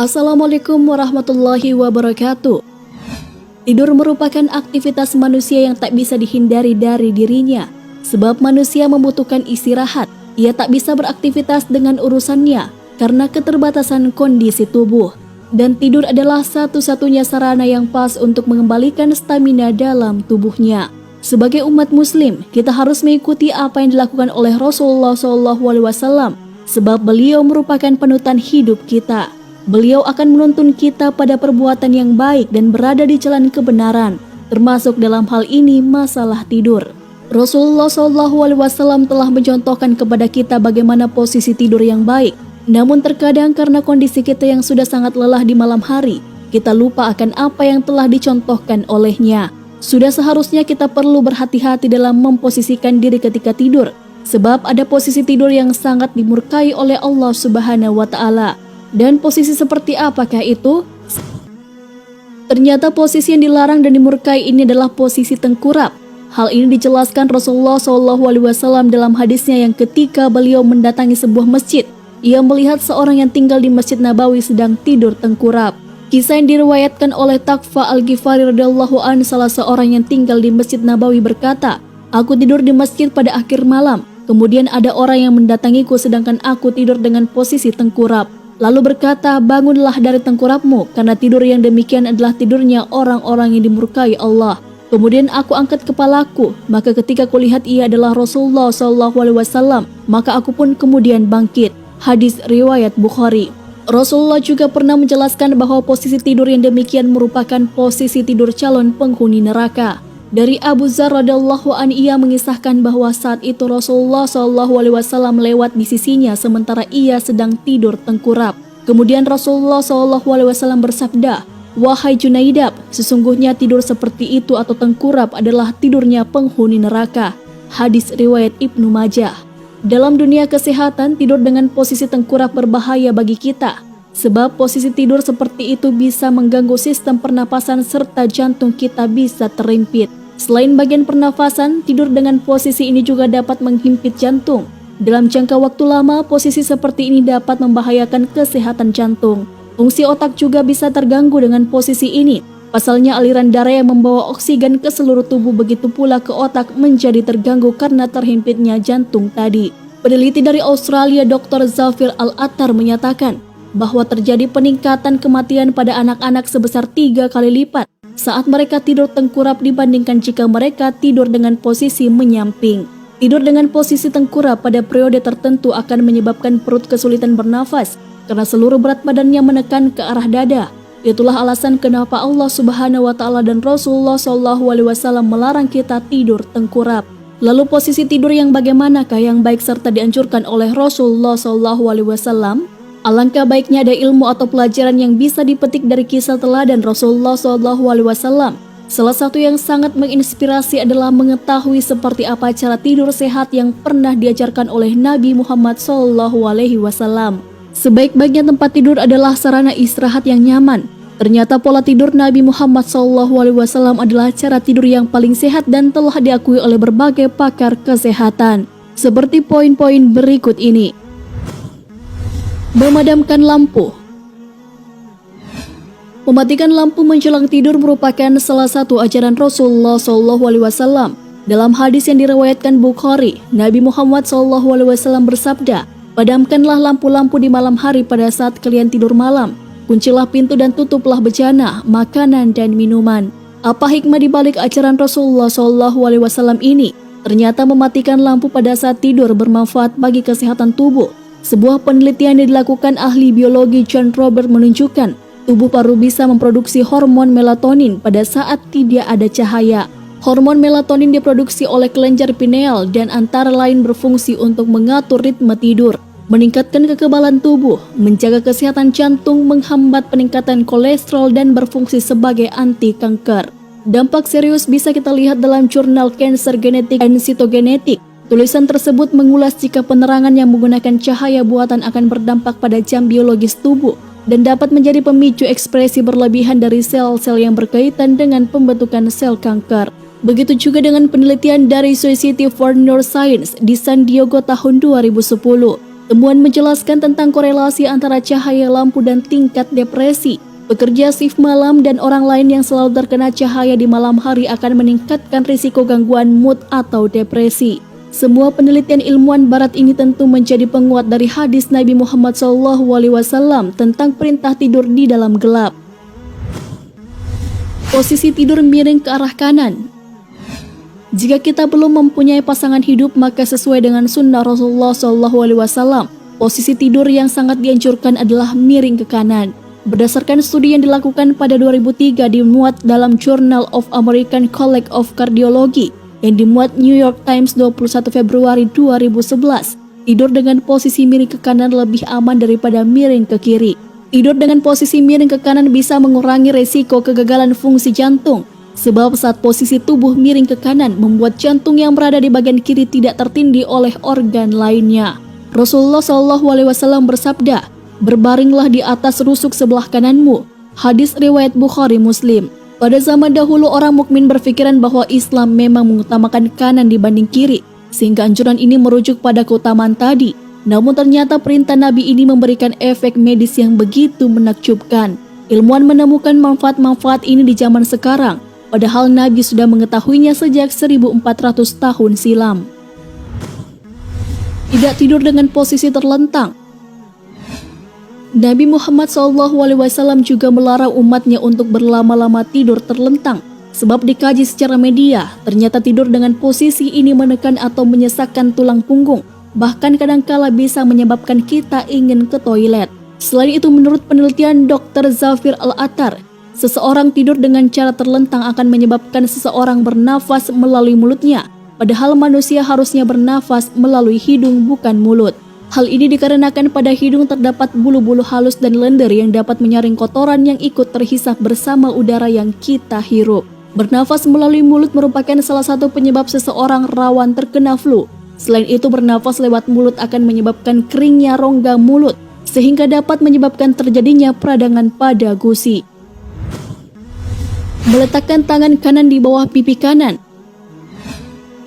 Assalamualaikum warahmatullahi wabarakatuh. Tidur merupakan aktivitas manusia yang tak bisa dihindari dari dirinya. Sebab manusia membutuhkan istirahat. Ia tak bisa beraktivitas dengan urusannya karena keterbatasan kondisi tubuh. Dan tidur adalah satu-satunya sarana yang pas untuk mengembalikan stamina dalam tubuhnya. Sebagai umat muslim, kita harus mengikuti apa yang dilakukan oleh Rasulullah SAW. Sebab beliau merupakan panutan hidup kita. Beliau akan menuntun kita pada perbuatan yang baik dan berada di jalan kebenaran, termasuk dalam hal ini masalah tidur. Rasulullah SAW telah mencontohkan kepada kita bagaimana posisi tidur yang baik. Namun terkadang karena kondisi kita yang sudah sangat lelah di malam hari, kita lupa akan apa yang telah dicontohkan olehnya. Sudah seharusnya kita perlu berhati-hati dalam memposisikan diri ketika tidur, sebab ada posisi tidur yang sangat dimurkai oleh Allah Subhanahu wa Ta'ala. Dan posisi seperti apakah itu? Ternyata posisi yang dilarang dan dimurkai ini adalah posisi tengkurap. Hal ini dijelaskan Rasulullah SAW dalam hadisnya yang ketika beliau mendatangi sebuah masjid, ia melihat seorang yang tinggal di Masjid Nabawi sedang tidur tengkurap. Kisah yang diriwayatkan oleh Takfa Al-Ghifari radhiyallahu anhu, salah seorang yang tinggal di Masjid Nabawi berkata, "Aku tidur di masjid pada akhir malam. Kemudian ada orang yang mendatangiku sedangkan aku tidur dengan posisi tengkurap. Lalu berkata, bangunlah dari tengkurapmu, karena tidur yang demikian adalah tidurnya orang-orang yang dimurkai Allah. Kemudian aku angkat kepalaku, maka ketika kulihat ia adalah Rasulullah SAW, maka aku pun kemudian bangkit." Hadis riwayat Bukhari. Rasulullah juga pernah menjelaskan bahwa posisi tidur yang demikian merupakan posisi tidur calon penghuni neraka. Dari Abu Dzar radhiyallahu anhu, ia mengisahkan bahwa saat itu Rasulullah SAW lewat di sisinya sementara ia sedang tidur tengkurap. Kemudian Rasulullah SAW bersabda, "Wahai Junaidab, sesungguhnya tidur seperti itu atau tengkurap adalah tidurnya penghuni neraka." Hadis riwayat Ibnu Majah. Dalam dunia kesehatan, tidur dengan posisi tengkurap berbahaya bagi kita. Sebab posisi tidur seperti itu bisa mengganggu sistem pernapasan serta jantung kita bisa terhimpit. Selain bagian pernafasan, tidur dengan posisi ini juga dapat menghimpit jantung. Dalam jangka waktu lama, posisi seperti ini dapat membahayakan kesehatan jantung. Fungsi otak juga bisa terganggu dengan posisi ini. Pasalnya aliran darah yang membawa oksigen ke seluruh tubuh begitu pula ke otak menjadi terganggu karena terhimpitnya jantung tadi. Peneliti dari Australia Dr. Zafir Al-Attar menyatakan bahwa terjadi peningkatan kematian pada anak-anak sebesar 3 kali lipat saat mereka tidur tengkurap dibandingkan jika mereka tidur dengan posisi menyamping. Tidur dengan posisi tengkurap pada periode tertentu akan menyebabkan perut kesulitan bernafas karena seluruh berat badannya menekan ke arah dada. Itulah alasan kenapa Allah Subhanahu wa Ta'ala dan Rasulullah SAW melarang kita tidur tengkurap. Lalu posisi tidur yang bagaimanakah yang baik serta dianjurkan oleh Rasulullah SAW? Alangkah baiknya ada ilmu atau pelajaran yang bisa dipetik dari kisah teladan Rasulullah SAW. Salah satu yang sangat menginspirasi adalah mengetahui seperti apa cara tidur sehat yang pernah diajarkan oleh Nabi Muhammad SAW. Sebaik-baiknya tempat tidur adalah sarana istirahat yang nyaman. Ternyata pola tidur Nabi Muhammad SAW adalah cara tidur yang paling sehat dan telah diakui oleh berbagai pakar kesehatan. Seperti poin-poin berikut ini. Memadamkan lampu. Mematikan lampu menjelang tidur merupakan salah satu ajaran Rasulullah SAW. Dalam hadis yang diriwayatkan Bukhari, Nabi Muhammad SAW bersabda, "Padamkanlah lampu-lampu di malam hari pada saat kalian tidur malam. Kuncilah pintu dan tutuplah bejana, makanan dan minuman." Apa hikmah di balik ajaran Rasulullah SAW ini? Ternyata mematikan lampu pada saat tidur bermanfaat bagi kesehatan tubuh. Sebuah penelitian yang dilakukan ahli biologi John Robert menunjukkan tubuh paru bisa memproduksi hormon melatonin pada saat tidak ada cahaya. Hormon melatonin diproduksi oleh kelenjar pineal dan antara lain berfungsi untuk mengatur ritme tidur, meningkatkan kekebalan tubuh, menjaga kesehatan jantung, menghambat peningkatan kolesterol, dan berfungsi sebagai anti kanker. Dampak serius bisa kita lihat dalam jurnal Cancer Genetic and Cytogenetic. Tulisan tersebut mengulas jika penerangan yang menggunakan cahaya buatan akan berdampak pada jam biologis tubuh dan dapat menjadi pemicu ekspresi berlebihan dari sel-sel yang berkaitan dengan pembentukan sel kanker. Begitu juga dengan penelitian dari Society for Neuroscience di San Diego tahun 2010. Temuan menjelaskan tentang korelasi antara cahaya lampu dan tingkat depresi. Pekerja shift malam dan orang lain yang selalu terkena cahaya di malam hari akan meningkatkan risiko gangguan mood atau depresi. Semua penelitian ilmuwan barat ini tentu menjadi penguat dari hadis Nabi Muhammad SAW tentang perintah tidur di dalam gelap. Posisi tidur miring ke arah kanan. Jika kita belum mempunyai pasangan hidup, maka sesuai dengan sunnah Rasulullah SAW, posisi tidur yang sangat dianjurkan adalah miring ke kanan. Berdasarkan studi yang dilakukan pada 2003 dimuat dalam Journal of American College of Cardiology yang dimuat New York Times 21 Februari 2011, tidur dengan posisi miring ke kanan lebih aman daripada miring ke kiri. Tidur dengan posisi miring ke kanan bisa mengurangi resiko kegagalan fungsi jantung. Sebab saat posisi tubuh miring ke kanan membuat jantung yang berada di bagian kiri tidak tertindih oleh organ lainnya. Rasulullah SAW bersabda, "Berbaringlah di atas rusuk sebelah kananmu." Hadis riwayat Bukhari Muslim. Pada zaman dahulu orang mukmin berpikiran bahwa Islam memang mengutamakan kanan dibanding kiri, sehingga anjuran ini merujuk pada keutamaan tadi. Namun ternyata perintah Nabi ini memberikan efek medis yang begitu menakjubkan. Ilmuwan menemukan manfaat-manfaat ini di zaman sekarang, padahal Nabi sudah mengetahuinya sejak 1400 tahun silam. Tidak tidur dengan posisi terlentang. Nabi Muhammad SAW juga melarang umatnya untuk berlama-lama tidur terlentang. Sebab dikaji secara media, ternyata tidur dengan posisi ini menekan atau menyesakkan tulang punggung. Bahkan kadangkala bisa menyebabkan kita ingin ke toilet. Selain itu, menurut penelitian Dr. Zafir Al-Attar, seseorang tidur dengan cara terlentang akan menyebabkan seseorang bernafas melalui mulutnya, padahal manusia harusnya bernafas melalui hidung bukan mulut. Hal ini dikarenakan pada hidung terdapat bulu-bulu halus dan lendir yang dapat menyaring kotoran yang ikut terhisap bersama udara yang kita hirup. Bernafas melalui mulut merupakan salah satu penyebab seseorang rawan terkena flu. Selain itu, bernafas lewat mulut akan menyebabkan keringnya rongga mulut, sehingga dapat menyebabkan terjadinya peradangan pada gusi. Meletakkan tangan kanan di bawah pipi kanan.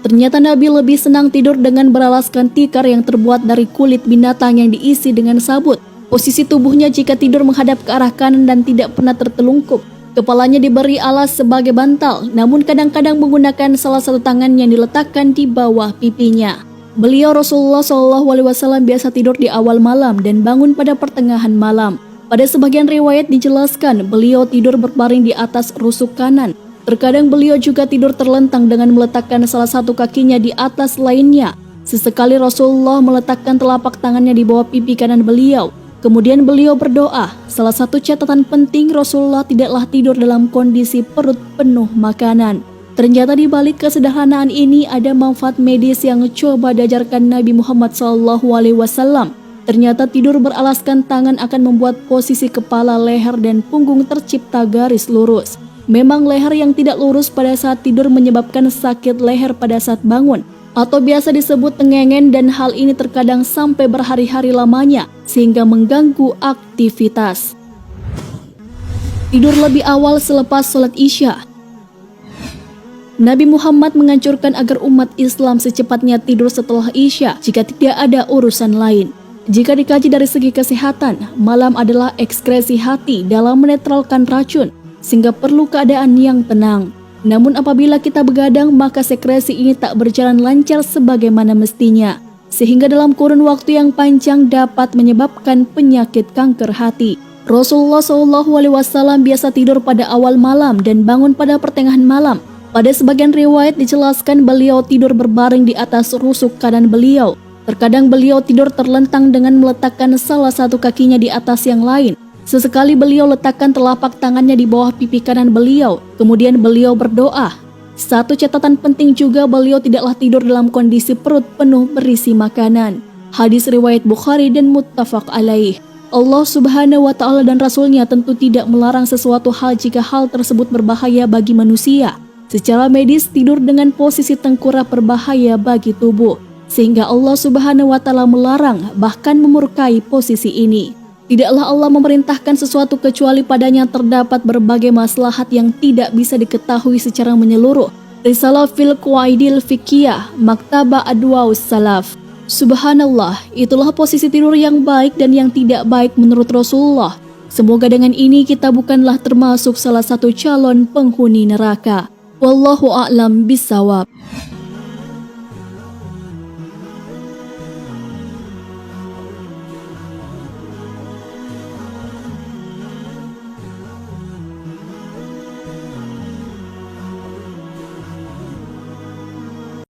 Ternyata Nabi lebih senang tidur dengan beralaskan tikar yang terbuat dari kulit binatang yang diisi dengan sabut. Posisi tubuhnya jika tidur menghadap ke arah kanan dan tidak pernah tertelungkup. Kepalanya diberi alas sebagai bantal, namun kadang-kadang menggunakan salah satu tangan yang diletakkan di bawah pipinya. Beliau Rasulullah SAW biasa tidur di awal malam dan bangun pada pertengahan malam. Pada sebagian riwayat dijelaskan beliau tidur berbaring di atas rusuk kanan. Terkadang beliau juga tidur terlentang dengan meletakkan salah satu kakinya di atas lainnya. Sesekali Rasulullah meletakkan telapak tangannya di bawah pipi kanan beliau. Kemudian beliau berdoa. Salah satu catatan penting, Rasulullah tidaklah tidur dalam kondisi perut penuh makanan. Ternyata di balik kesederhanaan ini ada manfaat medis yang coba diajarkan Nabi Muhammad SAW. Ternyata tidur beralaskan tangan akan membuat posisi kepala, leher, dan punggung tercipta garis lurus. Memang leher yang tidak lurus pada saat tidur menyebabkan sakit leher pada saat bangun, atau biasa disebut tengengen, dan hal ini terkadang sampai berhari-hari lamanya, sehingga mengganggu aktivitas. Tidur lebih awal selepas sholat Isya. Nabi Muhammad menganjurkan agar umat Islam secepatnya tidur setelah Isya jika tidak ada urusan lain. Jika dikaji dari segi kesehatan, malam adalah ekskresi hati dalam menetralkan racun, sehingga perlu keadaan yang tenang. Namun apabila kita begadang, maka sekresi ini tak berjalan lancar sebagaimana mestinya, sehingga dalam kurun waktu yang panjang dapat menyebabkan penyakit kanker hati. Rasulullah SAW biasa tidur pada awal malam dan bangun pada pertengahan malam. Pada sebagian riwayat dijelaskan beliau tidur berbaring di atas rusuk kanan beliau. Terkadang beliau tidur terlentang dengan meletakkan salah satu kakinya di atas yang lain. Sesekali beliau letakkan telapak tangannya di bawah pipi kanan beliau. Kemudian beliau berdoa. Satu catatan penting juga, beliau tidaklah tidur dalam kondisi perut penuh berisi makanan. Hadis riwayat Bukhari dan muttafaq alaih. Allah Subhanahu wa Ta'ala dan Rasulnya tentu tidak melarang sesuatu hal jika hal tersebut berbahaya bagi manusia. Secara medis, tidur dengan posisi tengkurap berbahaya bagi tubuh, sehingga Allah Subhanahu wa Ta'ala melarang, bahkan memurkai posisi ini. Tidaklah Allah memerintahkan sesuatu kecuali padanya terdapat berbagai maslahat yang tidak bisa diketahui secara menyeluruh. Risalah fil Qawaidil Fiqhiyah, Maktaba Adwaus Salaf. Subhanallah, itulah posisi tidur yang baik dan yang tidak baik menurut Rasulullah. Semoga dengan ini kita bukanlah termasuk salah satu calon penghuni neraka. Wallahu a'lam bishawab.